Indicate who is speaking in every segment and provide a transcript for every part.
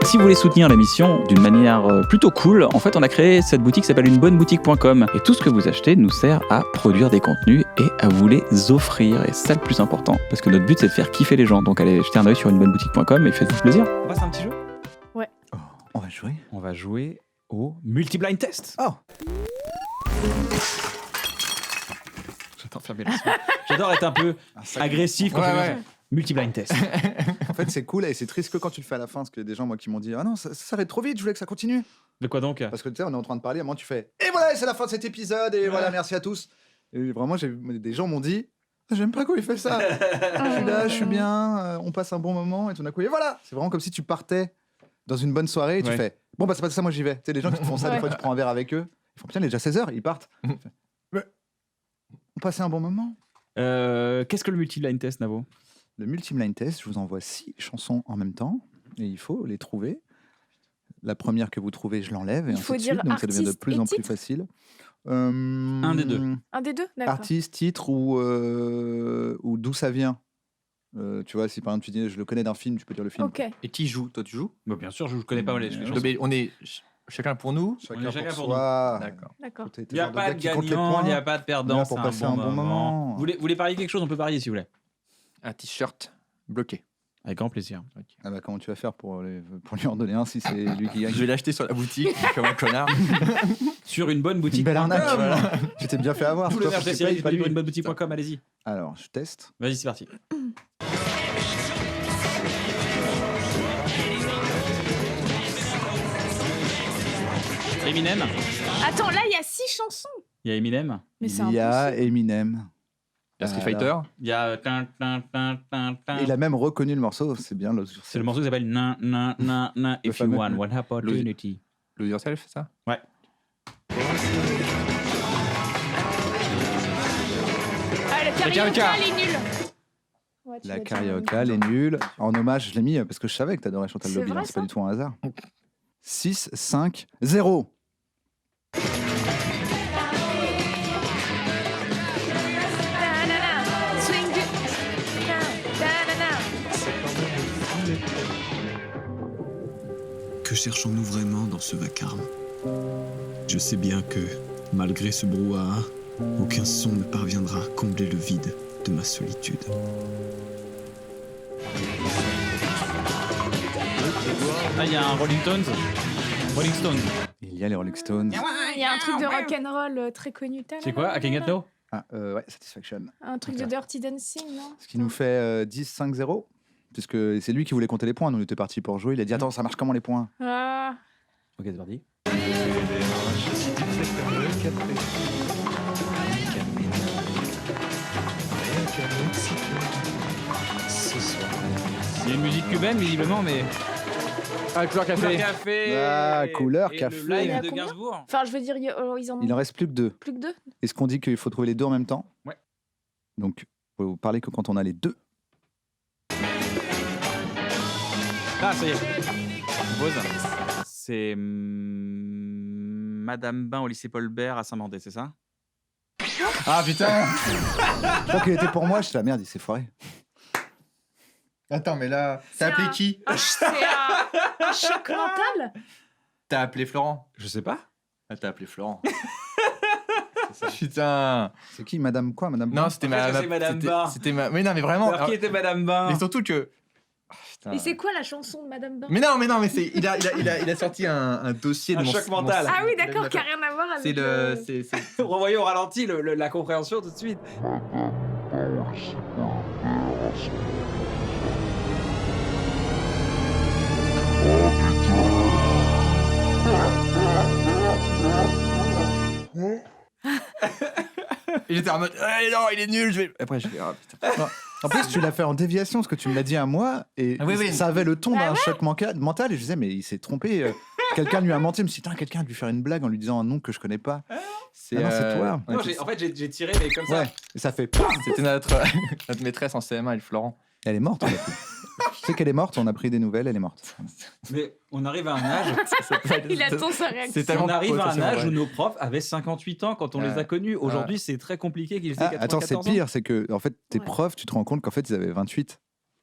Speaker 1: Si vous voulez soutenir l'émission d'une manière plutôt cool, en fait, on a créé cette boutique qui s'appelle unebonneboutique.com. Et tout ce que vous achetez nous sert à produire des contenus et à vous les offrir. Et c'est ça le plus important. Parce que notre but, c'est de faire kiffer les gens. Donc allez jeter un œil sur unebonneboutique.com et faites-vous plaisir. On passe à un petit jeu ?
Speaker 2: Ouais.
Speaker 3: Oh, on va jouer.
Speaker 1: On va jouer au multi-blind test.
Speaker 3: Oh.
Speaker 1: J'adore faire bien. J'adore être un peu agressif quand je fais multi-blind test.
Speaker 3: En fait, c'est cool et c'est triste que quand tu le fais à la fin, parce qu'il y a des gens moi, qui m'ont dit « Ah non, ça s'arrête trop vite, je voulais que ça continue. »
Speaker 1: De quoi donc ?
Speaker 3: Parce que tu sais, on est en train de parler, à un moment tu fais « Et voilà, c'est la fin de cet épisode, et voilà, merci à tous. » Et vraiment, des gens m'ont dit « J'aime pas quand il fait ça. Je suis là, je suis bien, on passe un bon moment, et tout d'un coup, et voilà !» C'est vraiment comme si tu partais dans une bonne soirée et tu fais « Bon, bah c'est pas ça, moi j'y vais. » Tu sais, les gens qui te font ça, des fois tu prends un verre avec eux, ils font « Putain, il est déjà 16h, ils partent. » On passait un bon moment.
Speaker 1: Qu'est-ce que le multi-blind test, Navo ?
Speaker 3: Le multi-blind test, je vous envoie 6 chansons en même temps et il faut les trouver. La première que vous trouvez, je l'enlève et ainsi de suite, donc ça devient de plus en plus facile.
Speaker 1: Un des deux.
Speaker 2: Un des deux, d'accord.
Speaker 3: Artiste, titre ou d'où ça vient. Tu vois, si par exemple tu dis je le connais d'un film, tu peux dire le film.
Speaker 2: Ok.
Speaker 4: Et qui joue ? Toi, tu joues ?
Speaker 1: Bah, bien sûr, je ne connais pas les chansons.
Speaker 4: Mais on est chacun pour nous.
Speaker 3: Chacun
Speaker 1: chacun
Speaker 3: pour
Speaker 1: pour
Speaker 3: soi.
Speaker 4: D'accord.
Speaker 2: D'accord.
Speaker 3: T'es
Speaker 1: Il n'y a
Speaker 3: genre
Speaker 1: pas
Speaker 3: gars
Speaker 1: de
Speaker 3: qui compte les
Speaker 1: gagnant,
Speaker 3: points.
Speaker 1: il n'y a pas de perdant,
Speaker 3: Pour
Speaker 1: c'est
Speaker 3: passer un bon moment.
Speaker 1: Vous voulez parier quelque chose, on peut parier si vous voulez.
Speaker 4: Un t-shirt bloqué.
Speaker 1: Avec grand plaisir.
Speaker 3: Ah bah, comment tu vas faire pour lui en donner un si c'est lui qui gagne?
Speaker 4: Je vais l'acheter sur la boutique comme un connard.
Speaker 1: Sur une bonne boutique.
Speaker 3: Une belle arnaque.
Speaker 4: Voilà.
Speaker 3: Tu t'es bien fait avoir.
Speaker 1: Tout le
Speaker 3: Toi,
Speaker 1: merch
Speaker 3: faut que
Speaker 1: de
Speaker 3: tu payes,
Speaker 1: série
Speaker 3: pas
Speaker 1: disponible
Speaker 3: lui.
Speaker 1: sur unebonneboutique.com, allez-y.
Speaker 3: Alors, je teste.
Speaker 1: Vas-y, c'est parti. Eminem.
Speaker 2: Attends, là, il y a 6 chansons.
Speaker 1: Il y a Eminem.
Speaker 2: Mais c'est
Speaker 3: Il y a
Speaker 2: impossible.
Speaker 3: Eminem.
Speaker 4: Il y a Street
Speaker 3: Alors,
Speaker 4: Fighter.
Speaker 1: Il y a...
Speaker 3: Il a même reconnu le morceau, c'est bien.
Speaker 1: C'est le morceau qui s'appelle Na Na Na Na If You
Speaker 3: fameux.
Speaker 1: Want One Opportunity.
Speaker 4: Lose Yourself, c'est ça ?
Speaker 1: Ouais.
Speaker 2: Ah, le
Speaker 4: karaoke.
Speaker 2: karaoke, elle est nulle. Ouais, tu
Speaker 3: La
Speaker 2: l'as dit en même
Speaker 3: carioca,
Speaker 2: temps.
Speaker 3: les nuls. En hommage, je l'ai mis parce que je savais que t'adorais Chantal
Speaker 2: C'est
Speaker 3: Lobby.
Speaker 2: vrai,
Speaker 3: C'est pas
Speaker 2: ça
Speaker 3: du tout un hasard. 6, 5, 0.
Speaker 2: Ta-na-na, swing du- Ta-na-na.
Speaker 5: Que cherchons-nous vraiment dans ce vacarme ? Je sais bien que, malgré ce brouhaha, aucun son ne parviendra à combler le vide de ma solitude.
Speaker 1: Ah, il y a un Rolling Stones. Rolling Stones.
Speaker 3: Il y a les Rolling Stones.
Speaker 2: Il y a un truc de rock'n'roll très connu.
Speaker 1: C'est quoi? I Can Get No?
Speaker 3: Ah, ouais, Satisfaction.
Speaker 2: Un truc de Dirty Dancing, non?
Speaker 3: Ce qui nous fait 10, 5, 0. Puisque c'est lui qui voulait compter les points. Nous, on était partis pour jouer. Il a dit attends, ça marche comment les points?
Speaker 2: Ah,
Speaker 1: Ok, c'est parti. Il y a une musique cubaine, visiblement, mais...
Speaker 4: Ah, Couleur
Speaker 1: Couleur
Speaker 4: Café.
Speaker 1: Café.
Speaker 3: Ah, Couleur
Speaker 1: Et
Speaker 3: Café.
Speaker 1: Le
Speaker 2: Il y
Speaker 1: live
Speaker 2: a
Speaker 1: de
Speaker 2: combien
Speaker 1: Gainsbourg.
Speaker 2: enfin, je veux dire, ils en ont
Speaker 3: Il en reste plus que 2.
Speaker 2: plus que 2.
Speaker 3: Est-ce qu'on dit qu'il faut trouver les deux en même temps?
Speaker 1: Ouais.
Speaker 3: Donc, faut vous parler que quand on a les deux.
Speaker 1: Ah, ça y est. On pose. C'est Madame Bain au lycée Paul Bert à Saint-Mandé, c'est ça?
Speaker 4: Ah putain.
Speaker 3: Je crois qu'il était pour moi. Je suis la merde, il s'est foiré.
Speaker 4: Attends, mais là,
Speaker 2: C'est
Speaker 4: t'as appelé
Speaker 2: un-
Speaker 4: qui ?
Speaker 2: C'est un choc mental.
Speaker 4: T'as appelé Florent.
Speaker 1: Je sais pas.
Speaker 4: Ah, t'as appelé Florent. Putain.
Speaker 3: C'est qui, Madame quoi, Madame?
Speaker 4: Non, c'était
Speaker 1: Après,
Speaker 4: ma.
Speaker 1: c'est Madame
Speaker 4: c'était-
Speaker 1: Bain.
Speaker 4: C'était ma. Mais non, mais vraiment.
Speaker 1: Alors, qui était Madame Bain?
Speaker 4: Mais surtout que. Ah, putain.
Speaker 2: Et c'est quoi la chanson de Madame Bain?
Speaker 4: Mais non, c'est. Il a sorti un dossier de
Speaker 1: Un
Speaker 4: mon.
Speaker 1: choc
Speaker 4: mon-
Speaker 1: mental.
Speaker 2: Ah oui, d'accord, qui a rien à voir avec
Speaker 4: C'est le. C'est.
Speaker 1: Revoyons au ralenti la compréhension tout de suite.
Speaker 4: Et j'étais en mode. Ah, non, il est nul. Je vais. Après, je fais. Ah putain.
Speaker 3: Non. En plus, tu l'as fait en déviation, parce que tu me l'as dit à moi, et
Speaker 4: Ah oui.
Speaker 3: ça avait le ton
Speaker 2: Ah
Speaker 3: d'un
Speaker 2: ouais
Speaker 3: choc mental, et je disais, mais il s'est trompé. Quelqu'un lui a menti. Je me suis dit, quelqu'un a dû faire une blague en lui disant un nom que je connais pas.
Speaker 4: C'est
Speaker 3: Ah non, c'est toi.
Speaker 1: Non, en fait, j'ai tiré, mais comme ça.
Speaker 3: Ouais, et ça fait. Paf.
Speaker 4: C'était notre maîtresse en CM1, elle Florent.
Speaker 3: Elle est morte. on a pris. Tu sais qu'elle est morte, on a pris des nouvelles, elle est morte.
Speaker 1: Mais on arrive à un âge.
Speaker 2: Il attend sa réaction.
Speaker 4: C'est tellement
Speaker 1: On arrive à un
Speaker 4: potentiellement
Speaker 1: âge
Speaker 4: vrai.
Speaker 1: où nos profs avaient 58 ans quand on les a connus. Aujourd'hui, c'est très compliqué qu'ils aient
Speaker 3: Ah,
Speaker 1: 94
Speaker 3: attends, c'est
Speaker 1: ans.
Speaker 3: pire, c'est que en fait, tes
Speaker 2: Ouais.
Speaker 3: profs, tu te rends compte qu'en fait, ils avaient 28.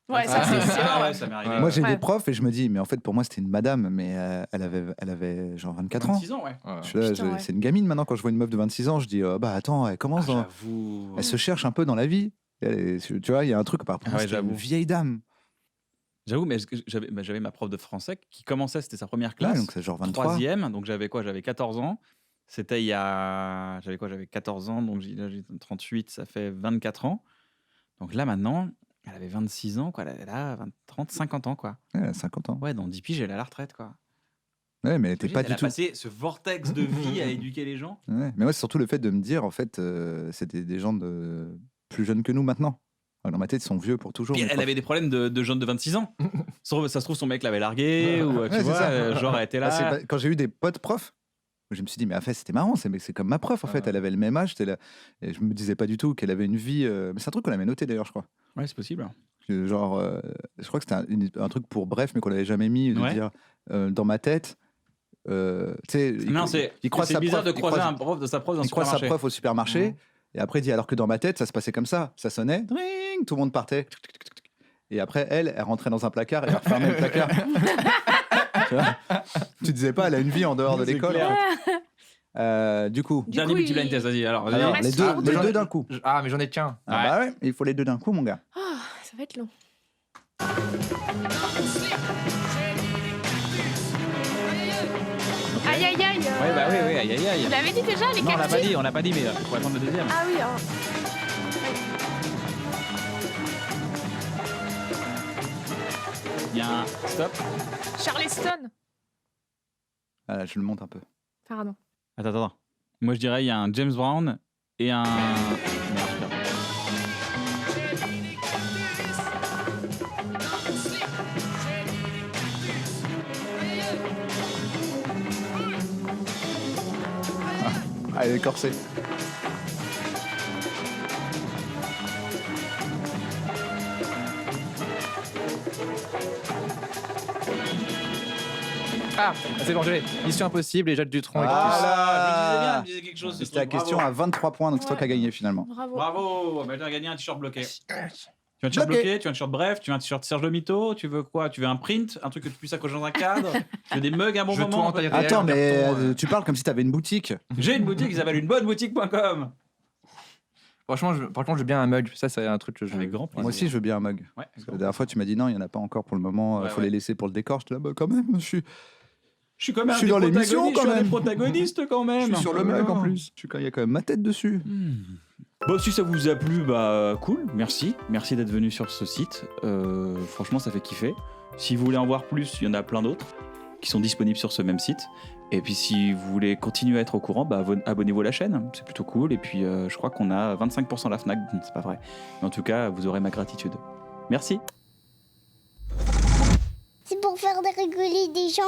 Speaker 2: Ouais, ça c'est sûr.
Speaker 1: ouais, ça m'est arrivé.
Speaker 3: Moi, j'ai
Speaker 2: Ouais.
Speaker 3: des profs et je me dis, mais en fait, pour moi, c'était une madame, mais elle avait genre 24 ans.
Speaker 1: 26 ans, ouais.
Speaker 4: Ouais.
Speaker 3: Je suis là,
Speaker 2: Putain, ouais.
Speaker 3: c'est une gamine maintenant. Quand je vois une meuf de 26 ans, je dis, bah attends, elle commence,
Speaker 1: J'avoue.
Speaker 3: elle se cherche un peu dans la vie. Tu vois, il y a un truc, par contre,
Speaker 1: Ah ouais,
Speaker 3: c'était une
Speaker 1: j'avoue.
Speaker 3: vieille dame.
Speaker 1: J'avoue, mais j'avais ma prof de français qui commençait, c'était sa première
Speaker 3: Ouais,
Speaker 1: classe.
Speaker 3: donc c'est genre 23.
Speaker 1: Troisième, donc j'avais quoi? J'avais 14 ans. C'était il y a. J'avais quoi? J'avais 14 ans, donc là j'ai 38, ça fait 24 ans. Donc là maintenant, elle avait 26 ans, quoi. Elle a 30, 50 ans, quoi.
Speaker 3: Ouais, elle a 50 ans.
Speaker 1: Ouais, dans 10 piges, elle est à la retraite, quoi.
Speaker 3: Ouais, mais elle était
Speaker 1: T'imagines,
Speaker 3: pas
Speaker 1: elle
Speaker 3: du
Speaker 1: a
Speaker 3: tout.
Speaker 1: passé ce vortex de vie à éduquer les gens.
Speaker 3: Ouais. Mais moi, c'est surtout le fait de me dire, en fait, c'était des gens plus jeunes que nous maintenant. Dans ma tête, ils sont vieux pour toujours.
Speaker 1: Puis
Speaker 3: mes
Speaker 1: elle
Speaker 3: profs.
Speaker 1: avait des problèmes de jeunes de 26 ans. Ça se trouve, son mec l'avait largué, ou tu
Speaker 3: Ouais, c'est
Speaker 1: vois,
Speaker 3: ça.
Speaker 1: genre elle était
Speaker 3: Ah,
Speaker 1: là.
Speaker 3: quand j'ai eu des potes profs, je me suis dit, mais en fait, c'était marrant, c'est comme ma prof, en fait.
Speaker 4: Ouais.
Speaker 3: Elle avait le même âge, j'étais là, et je me disais pas du tout qu'elle avait une vie. Mais c'est un truc qu'on avait noté d'ailleurs, je crois.
Speaker 1: Ouais, c'est possible.
Speaker 3: Genre, je crois que c'était un truc pour bref, mais qu'on n'avait jamais mis, de
Speaker 1: Ouais.
Speaker 3: dire dans ma tête. Tu sais,
Speaker 1: Non, c'est
Speaker 3: croise
Speaker 1: c'est
Speaker 3: sa
Speaker 1: bizarre
Speaker 3: prof,
Speaker 1: de croiser un prof de sa prof dans un
Speaker 3: il croise sa
Speaker 1: supermarché.
Speaker 3: prof au supermarché,
Speaker 1: Mhm.
Speaker 3: et après il dit alors que dans ma tête, ça se passait comme ça. Ça sonnait, dring, tout le monde partait. Et après, elle rentrait dans un placard et elle refermait le placard. Tu vois, tu disais pas, elle a une vie en dehors de
Speaker 1: C'est
Speaker 3: l'école.
Speaker 1: clair.
Speaker 3: en fait. Du coup,
Speaker 2: Du
Speaker 1: Dernier
Speaker 2: coup,
Speaker 1: multi blind test, vas-y. Alors, vas-y.
Speaker 3: alors,
Speaker 2: reste
Speaker 3: les deux,
Speaker 2: trois.
Speaker 3: les deux d'un coup.
Speaker 4: Ah, mais j'en ai qu'un.
Speaker 3: Ah bah ouais, il faut les deux d'un coup, mon gars.
Speaker 2: Ah, ça va être long. Aïe aïe aïe.
Speaker 1: Ouais, bah oui, oui, aïe, aïe, aïe.
Speaker 2: Vous l'avez dit déjà, les
Speaker 1: Non,
Speaker 2: cactus
Speaker 1: on l'a pas dit, mais il faut attendre le deuxième.
Speaker 2: Ah oui, alors.
Speaker 1: Il y a un stop.
Speaker 2: Charleston.
Speaker 3: Ah, là, je le monte un peu.
Speaker 2: Pardon.
Speaker 1: Attends. Moi, je dirais il y a un James Brown et un. Merde, putain.
Speaker 3: Ah, elle est corsée.
Speaker 4: Ah, c'est bon, je l'ai. Mission impossible et Jacques Dutronc.
Speaker 3: Ah,
Speaker 1: Je me disais quelque chose. ce
Speaker 3: C'était la
Speaker 1: truc,
Speaker 3: question
Speaker 1: bravo.
Speaker 3: à 23 points, donc c'est toi qui as gagné finalement.
Speaker 2: Bravo.
Speaker 1: Bravo, bah, tu as gagné un t-shirt bloqué. Tu veux un t-shirt
Speaker 3: Bloqué.
Speaker 1: bloqué, tu veux un t-shirt bref, tu veux un t-shirt Serge Le Mito, tu veux quoi? Tu veux un print, un truc que tu puisses accrocher dans un cadre, tu veux des mugs à un bon
Speaker 4: Je veux tout
Speaker 1: moment.
Speaker 4: en taille
Speaker 3: Attends,
Speaker 4: réel,
Speaker 3: mais
Speaker 4: carton,
Speaker 3: tu parles comme si t'avais une boutique.
Speaker 1: J'ai une boutique qui s'appelle unebonneboutique.com.
Speaker 4: Franchement, je veux bien un mug. Ça, c'est un truc que je.
Speaker 1: Avec grand plaisir.
Speaker 3: Moi aussi, je veux bien un mug.
Speaker 1: Ouais,
Speaker 3: Parce que la dernière fois, tu m'as dit non, il n'y en a pas encore pour le moment, il
Speaker 1: Ouais,
Speaker 3: faut
Speaker 1: ouais.
Speaker 3: les laisser pour le décor. Je te là, bah, quand même,
Speaker 1: Je suis quand même
Speaker 3: Je suis
Speaker 1: un
Speaker 3: dans
Speaker 1: des
Speaker 3: l'émission,
Speaker 1: protagonistes,
Speaker 3: quand
Speaker 1: je suis un
Speaker 3: même.
Speaker 1: des protagonistes quand même.
Speaker 3: je suis sur le mug en plus. Il y a quand même ma tête dessus.
Speaker 1: Bon, si ça vous a plu, bah cool, merci. Merci d'être venu sur ce site. Franchement, ça fait kiffer. Si vous voulez en voir plus, il y en a plein d'autres qui sont disponibles sur ce même site. Et puis si vous voulez continuer à être au courant, bah, abonnez-vous à la chaîne, c'est plutôt cool. Et puis je crois qu'on a 25% à la Fnac, c'est pas vrai. Mais en tout cas, vous aurez ma gratitude. Merci.
Speaker 6: C'est pour faire rigoler des gens.